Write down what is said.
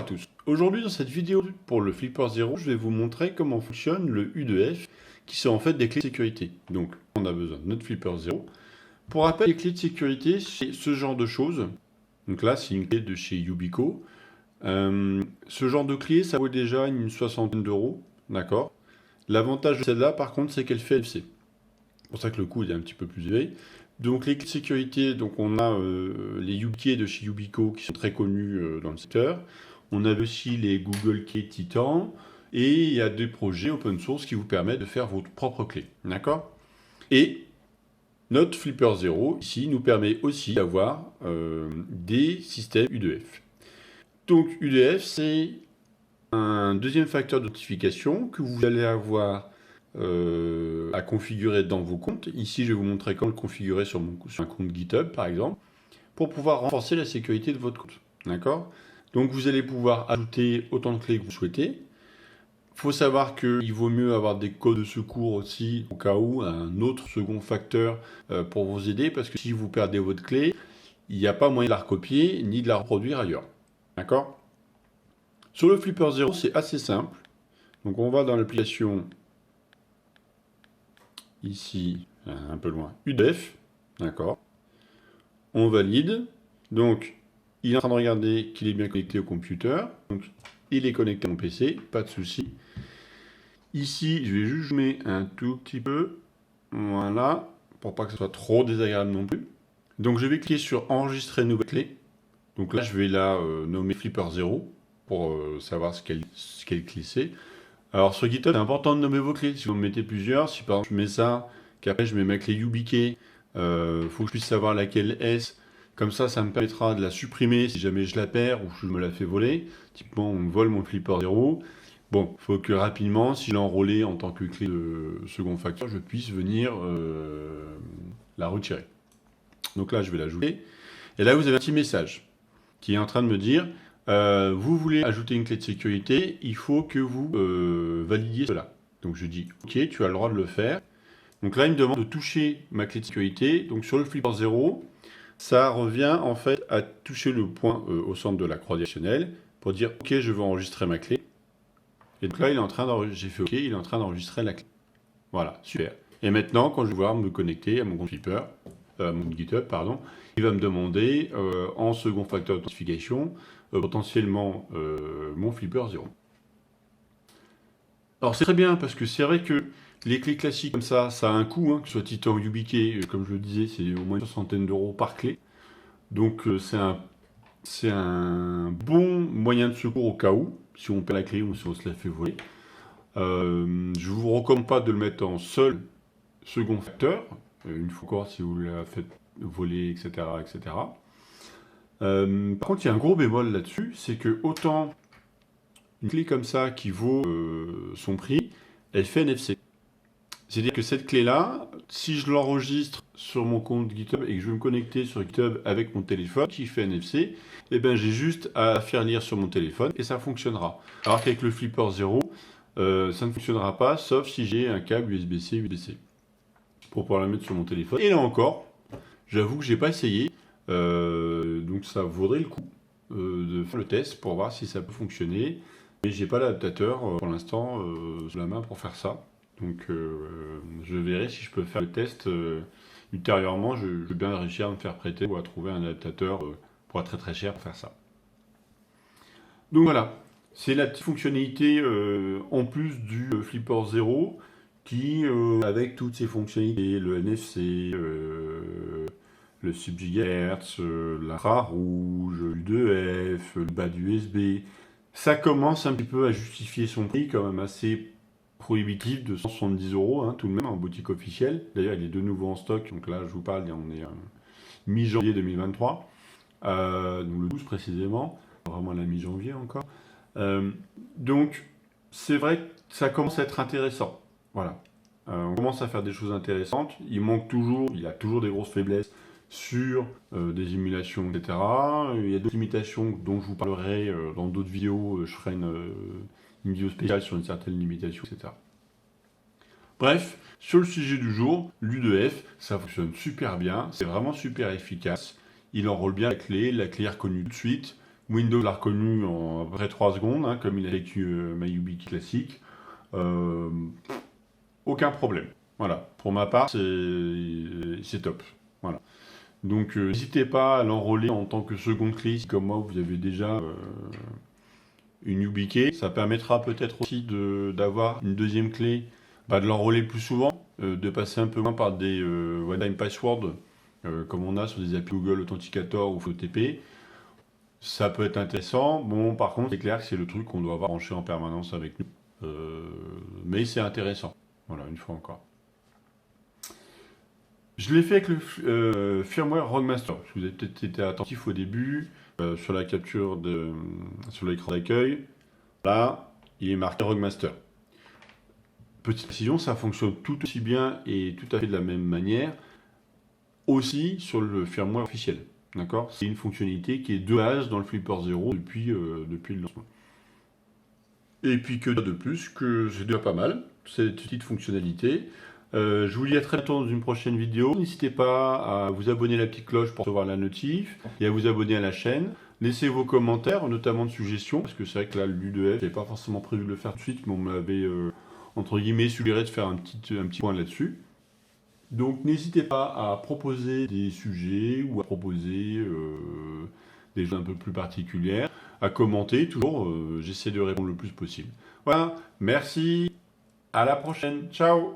à tous. Aujourd'hui dans cette vidéo pour le Flipper Zero, je vais vous montrer comment fonctionne le U2F qui sont en fait des clés de sécurité. Donc on a besoin de notre Flipper Zero. Pour rappel, les clés de sécurité, c'est ce genre de choses. Donc là, c'est une clé de chez Yubico. Ce genre de clé, ça vaut déjà une soixantaine d'euros. D'accord. L'avantage de celle-là, par contre, c'est qu'elle fait NFC. C'est pour ça que le coût est un petit peu plus élevé. Donc les clés de sécurité, donc on a les YubiKey de chez Yubico qui sont très connus dans le secteur. On a aussi les Google Key Titan. Et il y a des projets open source qui vous permettent de faire votre propre clé. D'accord. Et notre Flipper Zero, ici, nous permet aussi d'avoir des systèmes U2F. Donc U2F, c'est un deuxième facteur d'authentification que vous allez avoir à configurer dans vos comptes. Ici, je vais vous montrer comment le configurer sur un compte GitHub, par exemple, pour pouvoir renforcer la sécurité de votre compte. D'accord ? Donc, vous allez pouvoir ajouter autant de clés que vous souhaitez. Il faut savoir qu'il vaut mieux avoir des codes de secours aussi, au cas où, un autre second facteur pour vous aider, parce que si vous perdez votre clé, il n'y a pas moyen de la recopier, ni de la reproduire ailleurs. D'accord ? Sur le Flipper Zero, c'est assez simple. Donc, on va dans l'application ici, un peu loin, U2F, d'accord. On valide. Donc, il est en train de regarder qu'il est bien connecté au computer. Donc, il est connecté à mon PC, pas de souci. Ici, je vais juste zoomer un tout petit peu. Voilà, pour pas que ce soit trop désagréable non plus. Donc, je vais cliquer sur enregistrer nouvelle clé. Donc là, je vais la nommer Flipper Zero pour savoir ce quelle clé c'est. Alors sur GitHub, c'est important de nommer vos clés. Si vous en mettez plusieurs, si par exemple je mets ça, qu'après je mets ma clé YubiKey, faut que je puisse savoir laquelle est-ce. Comme ça me permettra de la supprimer si jamais je la perds ou je me la fais voler. Typiquement, on me vole mon Flipper Zero. Bon, il faut que rapidement, si je l'ai enrôlé en tant que clé de second facteur, je puisse venir la retirer. Donc là, je vais l'ajouter. Et là, vous avez un petit message qui est en train de me dire vous voulez ajouter une clé de sécurité, il faut que vous validiez cela. Donc je dis OK, tu as le droit de le faire. Donc là, il me demande de toucher ma clé de sécurité. Donc sur le Flipper Zero, ça revient en fait à toucher le point au centre de la croix directionnelle pour dire OK, je veux enregistrer ma clé. Et donc là, j'ai fait OK, il est en train d'enregistrer la clé. Voilà, super. Et maintenant, quand je vais pouvoir me connecter à mon compte Flipper, mon GitHub, pardon, il va me demander en second facteur d'authentification potentiellement mon Flipper Zero. Alors c'est très bien parce que c'est vrai que les clés classiques comme ça a un coût, hein, que ce soit Titan ou YubiKey, comme je le disais, c'est au moins une soixantaine d'euros par clé. Donc c'est un bon moyen de secours au cas où, si on perd la clé ou si on se la fait voler. Je ne vous recommande pas de le mettre en seul second facteur, une fois encore si vous la faites voler, etc. etc. Par contre, il y a un gros bémol là-dessus, c'est que autant une clé comme ça qui vaut son prix, elle fait NFC. C'est-à-dire que cette clé-là, si je l'enregistre sur mon compte GitHub et que je veux me connecter sur GitHub avec mon téléphone qui fait NFC, eh ben j'ai juste à faire lire sur mon téléphone et ça fonctionnera. Alors qu'avec le Flipper Zero, ça ne fonctionnera pas, sauf si j'ai un câble USB-C, USB-C pour pouvoir la mettre sur mon téléphone. Et là encore, j'avoue que j'ai pas essayé. Donc ça vaudrait le coup de faire le test pour voir si ça peut fonctionner. Mais j'ai pas l'adaptateur pour l'instant sous la main pour faire ça. Donc je verrai si je peux faire le test ultérieurement. Je vais bien réussir à me faire prêter ou à trouver un adaptateur pour être très très cher pour faire ça. Donc voilà, c'est la petite fonctionnalité en plus du Flipper Zero qui, avec toutes ses fonctionnalités, le NFC, le sub-gigahertz, l'infrarouge, l'U2F, le bas d'USB, ça commence un petit peu à justifier son prix quand même assez prohibitif de 170 euros, hein, tout de même en boutique officielle. D'ailleurs, il est de nouveau en stock, donc là je vous parle, on est mi-janvier 2023, donc le 12 précisément, vraiment la mi-janvier encore. Donc c'est vrai que ça commence à être intéressant. Voilà. On commence à faire des choses intéressantes. Il y a toujours des grosses faiblesses sur des émulations, etc. Il y a d'autres limitations dont je vous parlerai dans d'autres vidéos. Je ferai une vidéo spéciale sur une certaine limitation, etc. Bref, sur le sujet du jour, l'U2F, ça fonctionne super bien. C'est vraiment super efficace. Il enrôle bien la clé est reconnue tout de suite. Windows l'a reconnu en à peu près 3 secondes, hein, comme il a avec MyYubiKey classique. Aucun problème. Voilà, pour ma part, c'est top. Voilà. Donc n'hésitez pas à l'enrôler en tant que seconde clé, si comme moi vous avez déjà une YubiKey. Ça permettra peut-être aussi d'avoir une deuxième clé, de l'enrôler plus souvent, de passer un peu moins par des one-time passwords, comme on a sur des applis Google Authenticator ou FOTP. Ça peut être intéressant. Bon, par contre, c'est clair que c'est le truc qu'on doit avoir branché en permanence avec nous. Mais c'est intéressant. Voilà, une fois encore. Je l'ai fait avec le firmware Roadmaster. Vous avez peut-être été attentif au début sur la capture sur l'écran d'accueil. Là, il est marqué Roadmaster. Petite précision, ça fonctionne tout aussi bien et tout à fait de la même manière aussi sur le firmware officiel. D'accord? C'est une fonctionnalité qui est de base dans le Flipper 0 depuis le lancement. Et puis que de plus, que c'est déjà pas mal, cette petite fonctionnalité. Je vous dis à très bientôt dans une prochaine vidéo. N'hésitez pas à vous abonner à la petite cloche pour recevoir la notif et à vous abonner à la chaîne. Laissez vos commentaires, notamment de suggestions, parce que c'est vrai que là, l'U2F, je n'avais pas forcément prévu de le faire tout de suite, mais on m'avait, entre guillemets, suggéré de faire un petit point là-dessus. Donc n'hésitez pas à proposer des sujets ou à proposer des choses un peu plus particulières, à commenter, toujours, j'essaie de répondre le plus possible. Voilà, merci, à la prochaine, ciao!